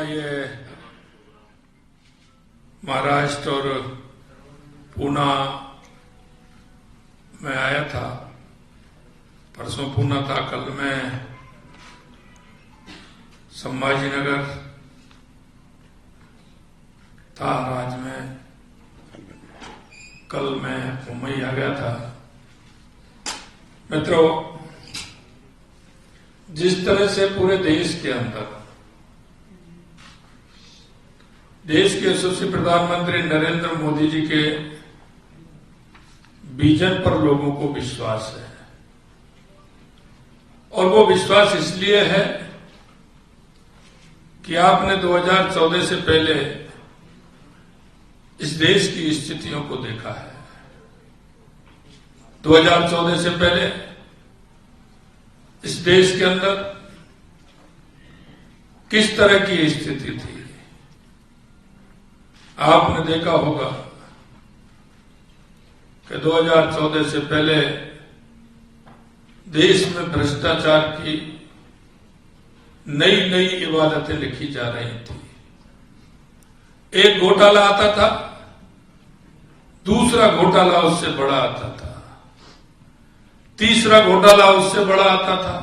ये महाराष्ट्र और पूना में आया था। परसों पूना था, कल मैं संभाजीनगर था, आज में कल मैं मुंबई आ गया था। मित्रों, जिस तरह से पूरे देश के अंदर देश के यशस्वी प्रधानमंत्री नरेंद्र मोदी जी के विजन पर लोगों को विश्वास है, और वो विश्वास इसलिए है कि आपने 2014 से पहले इस देश की स्थितियों को देखा है। 2014 से पहले इस देश के अंदर किस तरह की स्थिति थी, आपने देखा होगा कि 2014 से पहले देश में भ्रष्टाचार की नई नई इबादतें लिखी जा रही थी। एक घोटाला आता था, दूसरा घोटाला उससे बड़ा आता था, तीसरा घोटाला उससे बड़ा आता था,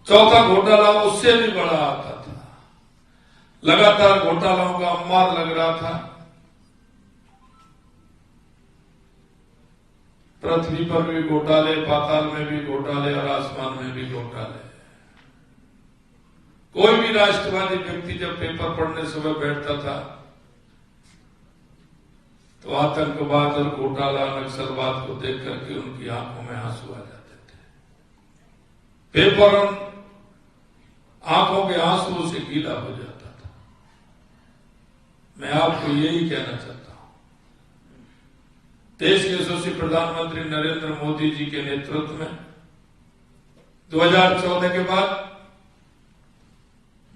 चौथा घोटाला उससे भी बड़ा आता था। लगातार घोटालों का अंबार लग रहा था। पृथ्वी पर भी घोटाले, पाताल में भी घोटाले और आसमान में भी घोटाले। कोई भी राष्ट्रवादी व्यक्ति जब पेपर पढ़ने सुबह बैठता था तो आतंकवाद और घोटाला, नक्सलवाद को देख करके उनकी आंखों में आंसू आ जाते थे। पेपर और आंखों के आंसुओं से गीला हो जाता था। मैं आपको यही कहना चाहता हूं, देश के यशस्वी प्रधानमंत्री नरेंद्र मोदी जी के नेतृत्व में 2014 के बाद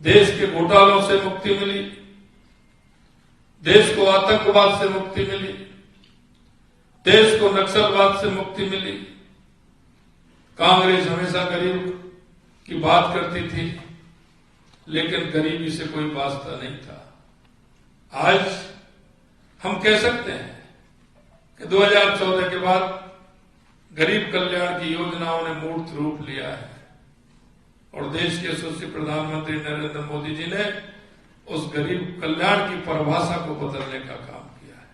देश के घोटालों से मुक्ति मिली, देश को आतंकवाद से मुक्ति मिली, देश को नक्सलवाद से मुक्ति मिली। कांग्रेस हमेशा गरीब की बात करती थी, लेकिन गरीबी से कोई वास्ता नहीं था। आज हम कह सकते हैं कि 2014 के बाद गरीब कल्याण की योजनाओं ने मूर्त रूप लिया है, और देश के यशस्वी प्रधानमंत्री नरेंद्र मोदी जी ने उस गरीब कल्याण की परिभाषा को बदलने का काम किया है।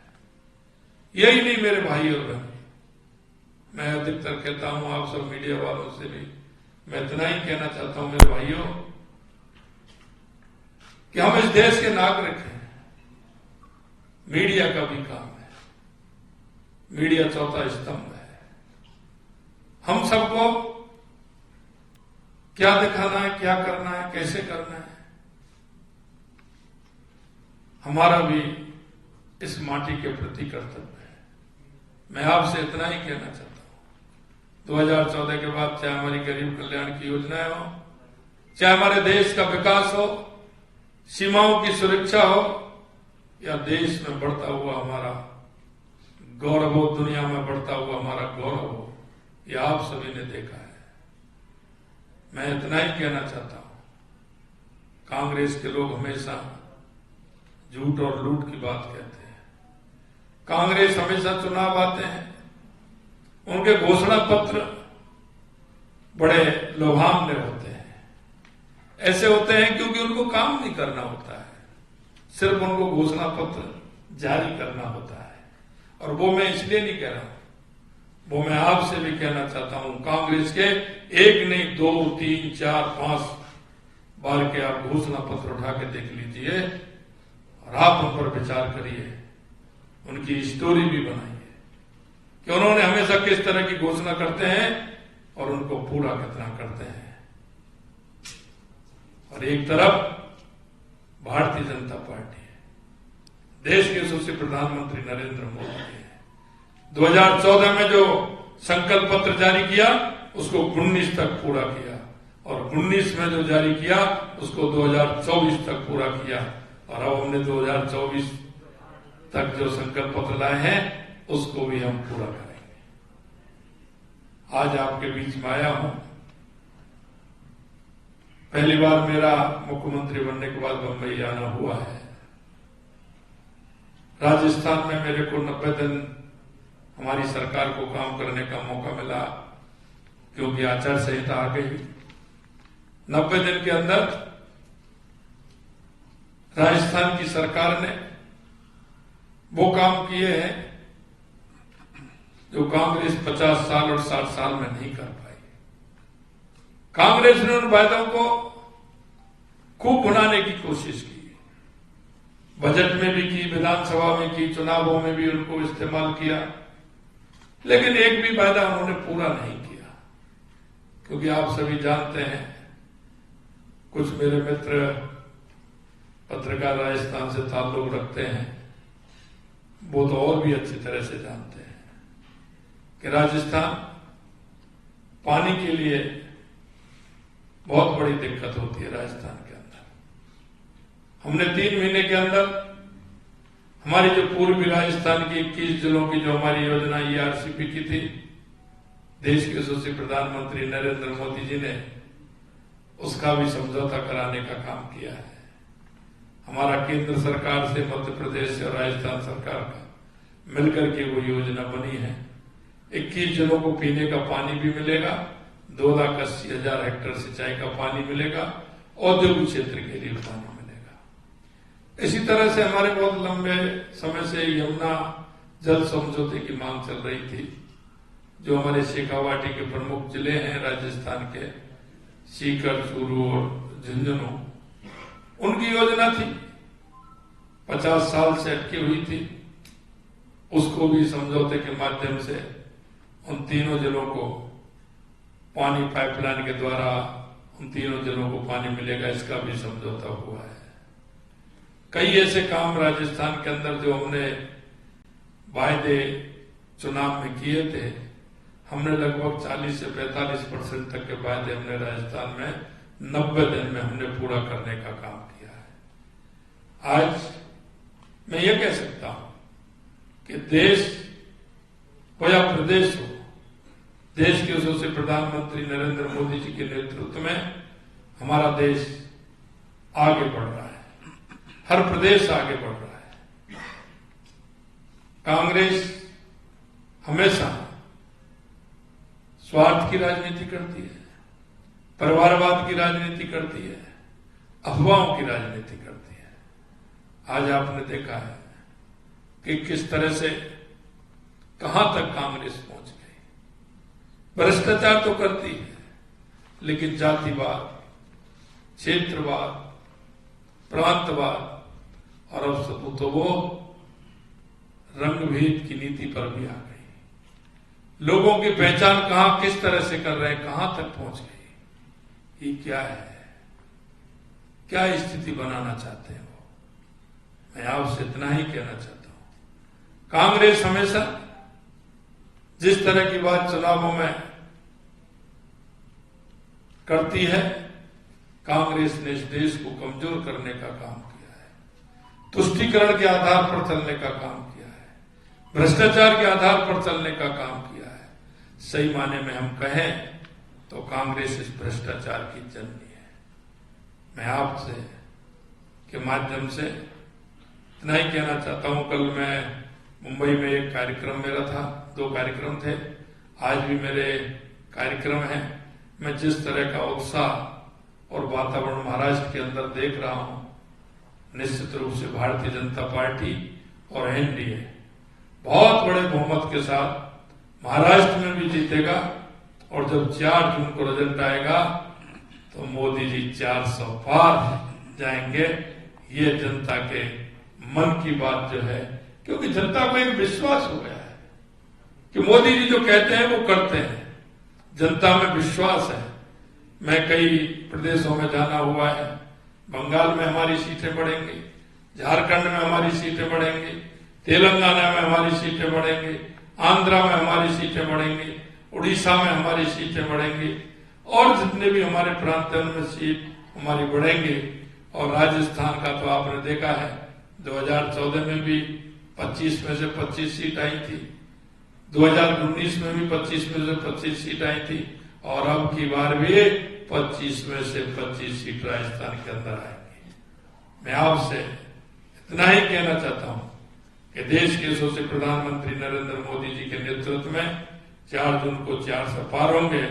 यही नहीं मेरे भाई और बहन, मैं अधिकतर कहता हूं आप सब मीडिया वालों से भी मैं इतना ही कहना चाहता हूं मेरे भाइयों, कि हम इस देश के नागरिक हैं। मीडिया का भी काम है, मीडिया चौथा स्तंभ है। हम सबको क्या दिखाना है, क्या करना है, कैसे करना है, हमारा भी इस माटी के प्रति कर्तव्य है। मैं आपसे इतना ही कहना चाहता हूं, 2014 के बाद चाहे हमारी गरीब कल्याण की योजनाएं हो, चाहे हमारे देश का विकास हो, सीमाओं की सुरक्षा हो, या देश में बढ़ता हुआ हमारा गौरव हो, दुनिया में बढ़ता हुआ हमारा गौरव हो, यह आप सभी ने देखा है। मैं इतना ही कहना चाहता हूं, कांग्रेस के लोग हमेशा झूठ और लूट की बात कहते हैं। कांग्रेस हमेशा चुनाव आते हैं, उनके घोषणा पत्र बड़े लोभावने होते हैं। ऐसे होते हैं क्योंकि उनको काम नहीं करना होता है, सिर्फ उनको घोषणा पत्र जारी करना होता है। और वो मैं इसलिए नहीं कह रहा हूं, वो मैं आपसे भी कहना चाहता हूं, कांग्रेस के एक नहीं 2, 3, 4, 5 बार के आप घोषणा पत्र उठा के देख लीजिए और आप उन पर विचार करिए, उनकी स्टोरी भी बनाइए कि उन्होंने हमेशा किस तरह की घोषणा करते हैं और उनको पूरा कितना करते हैं। और एक तरफ भारतीय जनता पार्टी है, देश के यशस्वी प्रधानमंत्री नरेंद्र मोदी है। 2014 में जो संकल्प पत्र जारी किया उसको 19 तक पूरा किया, और 19 में जो जारी किया उसको 2024 तक पूरा किया, और अब हमने 2024 तक जो संकल्प पत्र लाए हैं उसको भी हम पूरा करेंगे। आज आपके बीच में आया हूं, पहली बार मेरा मुख्यमंत्री बनने के बाद बंबई आना हुआ है। राजस्थान में मेरे को 90 दिन हमारी सरकार को काम करने का मौका मिला, क्योंकि आचार संहिता आ गई। 90 दिन के अंदर राजस्थान की सरकार ने वो काम किए हैं जो कांग्रेस 50 साल और 60 साल में नहीं कर पाई। कांग्रेस ने उन वायदों को खूब भुनाने की कोशिश की, बजट में भी की, विधानसभा में की, चुनावों में भी उनको इस्तेमाल किया, लेकिन एक भी वायदा उन्होंने पूरा नहीं किया। क्योंकि आप सभी जानते हैं, कुछ मेरे मित्र पत्रकार राजस्थान से ताल्लुक रखते हैं, वो तो और भी अच्छी तरह से जानते हैं कि राजस्थान पानी के लिए बहुत बड़ी दिक्कत होती है। राजस्थान के अंदर हमने 3 महीने के अंदर हमारी जो पूर्वी राजस्थान की 21 जिलों की जो हमारी योजना ERCP की थी, देश के यशस्वी प्रधानमंत्री नरेंद्र मोदी जी ने उसका भी समझौता कराने का काम किया है। हमारा केंद्र सरकार से, मध्य प्रदेश से और राजस्थान सरकार का मिलकर के वो योजना बनी है। 21 जिलों को पीने का पानी भी मिलेगा, 2,80,000 हेक्टेयर सिंचाई का पानी मिलेगा, औद्योगिक क्षेत्र के लिए पानी मिलेगा। इसी तरह से हमारे बहुत लंबे समय से यमुना जल समझौते की मांग चल रही थी, जो हमारे शेखावाटी के प्रमुख जिले हैं राजस्थान के, सीकर, चूरू और झुंझुनू, उनकी योजना थी, 50 साल से अटकी हुई थी। उसको भी समझौते के माध्यम से उन तीनों जिलों को पानी पाइपलाइन के द्वारा उन तीनों जिलों को पानी मिलेगा, इसका भी समझौता हुआ है। कई ऐसे काम राजस्थान के अंदर जो हमने वायदे चुनाव में किए थे, हमने लगभग 40 से 45% तक के वायदे हमने राजस्थान में 90 दिन में हमने पूरा करने का काम किया है। आज मैं ये कह सकता हूं कि देश हो या प्रदेश हो, देश के यशस्वी प्रधानमंत्री नरेंद्र मोदी जी के नेतृत्व में हमारा देश आगे बढ़ रहा है, हर प्रदेश आगे बढ़ रहा है। कांग्रेस हमेशा स्वार्थ की राजनीति करती है, परिवारवाद की राजनीति करती है, अफवाहों की राजनीति करती है। आज आपने देखा है कि किस तरह से कहां तक कांग्रेस पहुंच गई। भ्रष्टाचार तो करती है, लेकिन जातिवाद, क्षेत्रवाद, प्रांतवाद और अब तो वो रंगभेद की नीति पर भी आ गई। लोगों की पहचान कहां किस तरह से कर रहे हैं, कहां तक पहुंच गई, ये क्या है, क्या स्थिति बनाना चाहते हैं वो। मैं आपसे इतना ही कहना चाहता हूं, कांग्रेस हमेशा जिस तरह की बात चुनावों में करती है, कांग्रेस ने इस देश को कमजोर करने का काम किया है, तुष्टीकरण के आधार पर चलने का काम किया है, भ्रष्टाचार के आधार पर चलने का काम किया है। सही माने में हम कहें तो कांग्रेस इस भ्रष्टाचार की जननी है। मैं आपसे के माध्यम से इतना ही कहना चाहता हूं, कल मैं मुंबई में एक कार्यक्रम मेरा था, 2 कार्यक्रम थे, आज भी मेरे कार्यक्रम हैं। मैं जिस तरह का उत्साह और वातावरण महाराष्ट्र के अंदर देख रहा हूं, निश्चित रूप से भारतीय जनता पार्टी और एनडीए बहुत बड़े बहुमत के साथ महाराष्ट्र में भी जीतेगा, और जब 4 जून को रिजल्ट आएगा तो मोदी जी 400 पार जाएंगे। ये जनता के मन की बात जो है, क्योंकि जनता को एक विश्वास हो गया है कि मोदी जी जो कहते हैं वो करते हैं, जनता में विश्वास है। मैं कई प्रदेशों में जाना हुआ है, बंगाल में हमारी सीटें बढ़ेंगी, झारखंड में हमारी सीटें बढ़ेंगी, तेलंगाना में हमारी सीटें बढ़ेंगी, आंध्रा में हमारी सीटें बढ़ेंगी, उड़ीसा में हमारी सीटें बढ़ेंगी, और जितने भी हमारे प्रांतों में सीट हमारी बढ़ेंगी। और राजस्थान का तो आपने देखा है, 2014 में भी 25 में से 25 सीट आई थी, 2019 में भी 25 में से 25 सीट आई थी, और अब की बार भी 25 में से 25 सीट राजस्थान के अंदर आएंगी। मैं आपसे इतना ही कहना चाहता हूं कि देश के यशस्वी प्रधानमंत्री नरेंद्र मोदी जी के नेतृत्व में 4 जून को 400 पार होंगे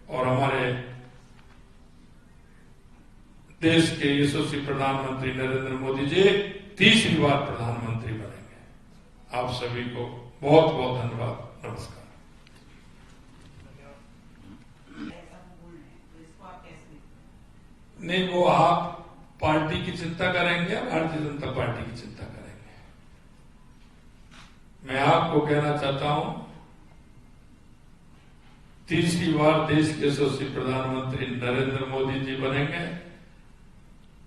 और हमारे देश के यशस्वी प्रधानमंत्री नरेंद्र मोदी जी तीसरी बार प्रधानमंत्री बनेंगे। आप सभी को बहुत बहुत धन्यवाद। नमस्कार। नहीं, वो आप पार्टी की चिंता करेंगे, भारतीय जनता पार्टी की चिंता करेंगे। मैं आपको कहना चाहता हूं, तीसरी बार देश के यशस्वी प्रधानमंत्री नरेंद्र मोदी जी बनेंगे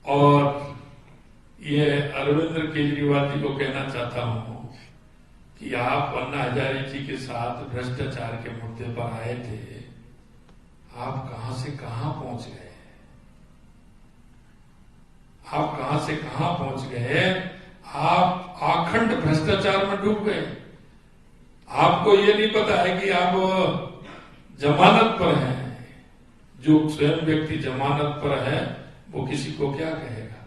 और ये अरविंद केजरीवाल जी को कहना चाहता हूं कि आप अन्ना हजारे जी के साथ भ्रष्टाचार के मुद्दे पर आए थे, आप कहां से कहां पहुंच गए, आप कहां से कहां पहुंच गए। आप आखंड भ्रष्टाचार में डूब गए। आपको ये नहीं पता है कि आप जमानत पर हैं। जो स्वयं व्यक्ति जमानत पर है वो किसी को क्या कहेगा।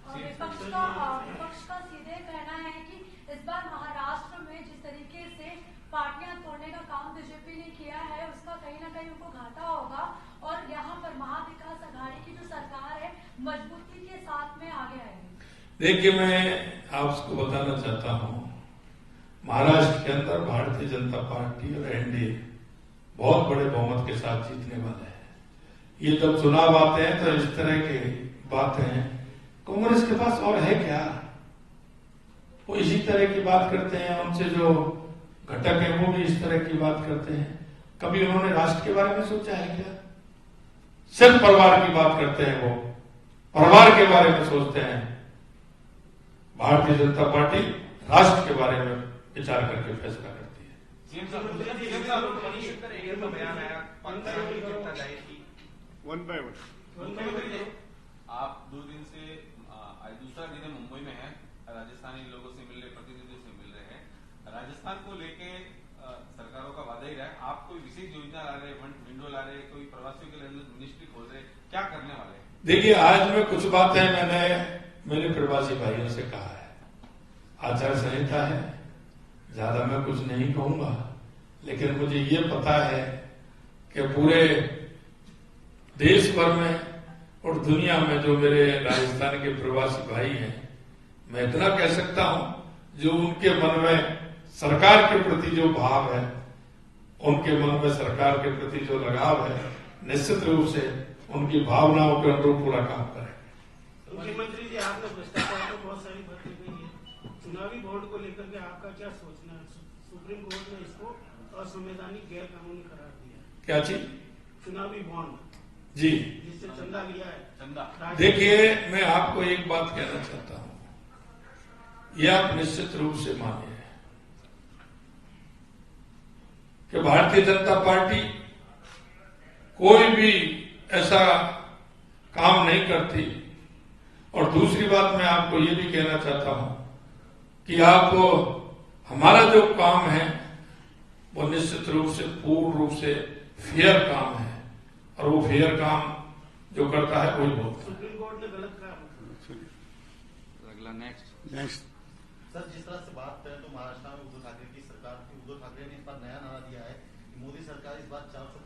और विपक्ष का सीधे कहना है कि इस बार महाराष्ट्र में जिस तरीके से पार्टियां तोड़ने का काम बीजेपी ने किया है उसका कहीं ना कहीं उनको घाटा होगा और यहाँ पर महाविकास अघाड़ी की जो सरकार है मजबूती के साथ में आगे आएगी। देखिए, मैं आपको बताना चाहता हूं, महाराष्ट्र के अंदर भारतीय जनता पार्टी और एनडीए बहुत बड़े बहुमत के साथ जीतने वाले हैं। ये जब चुनाव आते हैं तो इस तरह की बातें कांग्रेस के पास और है क्या। वो इसी तरह की बात करते हैं, उनसे जो घटक है वो भी इस तरह की बात करते हैं। कभी उन्होंने राष्ट्र के बारे में सोचा है क्या। सिर्फ परिवार की बात करते हैं, वो परिवार के बारे में सोचते हैं। भारतीय जनता पार्टी राष्ट्र के बारे में विचार करके फैसला करती है। वन बाय वन आप 2 दिन से आज दूसरा दिन मुंबई में है, राजस्थानी लोगों से मिल रहे, प्रतिनिधियों से मिल रहे हैं। राजस्थान को लेके सरकारों का वादा ही रहा है। आप कोई विशेष योजना ला रहे, विंडो ला रहे, कोई प्रवासियों के लिए मिनिस्ट्री खोल रहे, क्या करने वाले हैं? देखिए, आज में कुछ बातें मैंने मेरे प्रवासी भाइयों से कहा है। आचार संहिता है, ज्यादा मैं कुछ नहीं कहूंगा, लेकिन मुझे ये पता है कि पूरे देश भर में और दुनिया में जो मेरे राजस्थान के प्रवासी भाई हैं, मैं इतना कह सकता हूं, जो उनके मन में सरकार के प्रति जो भाव है, उनके मन में सरकार के प्रति जो लगाव है, निश्चित रूप से उनकी भावनाओं के अनुरूप पूरा काम करेंगे। मुख्यमंत्री जी, आपने भ्रष्टाचार पर बहुत सारी बातें कही है। चुनावी बॉन्ड को लेकर के आपका क्या सोचना है? सुप्रीम कोर्ट ने इसको असंवैधानिक गैर कानूनी करार दिया। क्या चीज? चुनावी बॉन्ड जी, जिससे चंदा लिया है। चंदा। देखिए, मैं आपको एक बात कहना चाहता हूं, यह आप निश्चित रूप से मानिए कि भारतीय जनता पार्टी कोई भी ऐसा काम नहीं करती। और दूसरी बात मैं आपको ये भी कहना चाहता हूं कि आप हमारा जो काम है वो निश्चित रूप से पूर्ण रूप से फेयर काम है और वो फेयर काम जो करता है वही बोलता है। सुप्रीम कोर्ट ने गलत कहा। अगला नेक्स्ट सर, जिस तरह से बात करें तो महाराष्ट्र में उद्धव ठाकरे की सरकार थी, उद्धव ठाकरे ने इस बार नया नारा दिया है कि मोदी सरकार इस बार 400